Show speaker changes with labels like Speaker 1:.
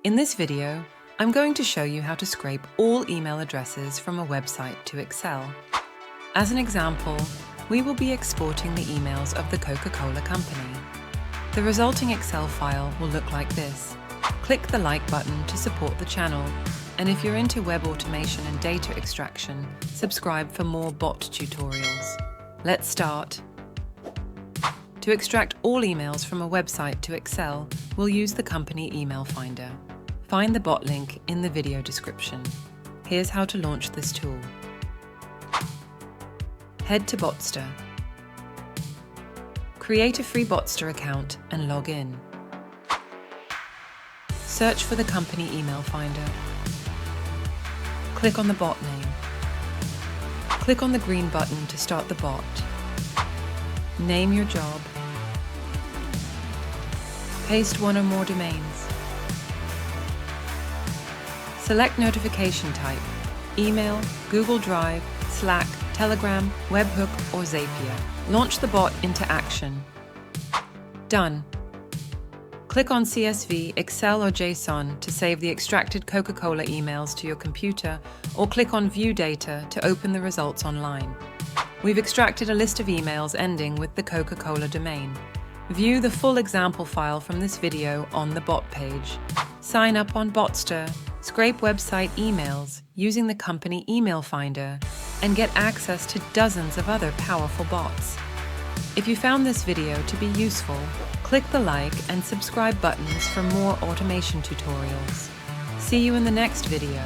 Speaker 1: In this video, I'm going to show you how to scrape all email addresses from a website to Excel. As an example, we will be exporting the emails of the Coca-Cola company. The resulting Excel file will look like this. Click the like button to support the channel, and if you're into web automation and data extraction, subscribe for more bot tutorials. Let's start. To extract all emails from a website to Excel, we'll use the company email finder. Find the bot link in the video description. Here's how to launch this tool. Head to Botster. Create a free Botster account and log in. Search for the company email finder. Click on the bot name. Click on the green button to start the bot. Name your job. Paste one or more domains. Select notification type: email, Google Drive, Slack, Telegram, Webhook, or Zapier. Launch the bot into action. Done. Click on CSV, Excel, or JSON to save the extracted Coca-Cola emails to your computer, or click on View Data to open the results online. We've extracted a list of emails ending with the Coca-Cola domain. View the full example file from this video on the bot page. Sign up on Botster, scrape website emails using the company email finder, and get access to dozens of other powerful bots. If you found this video to be useful, click the like and subscribe buttons for more automation tutorials. See you in the next video.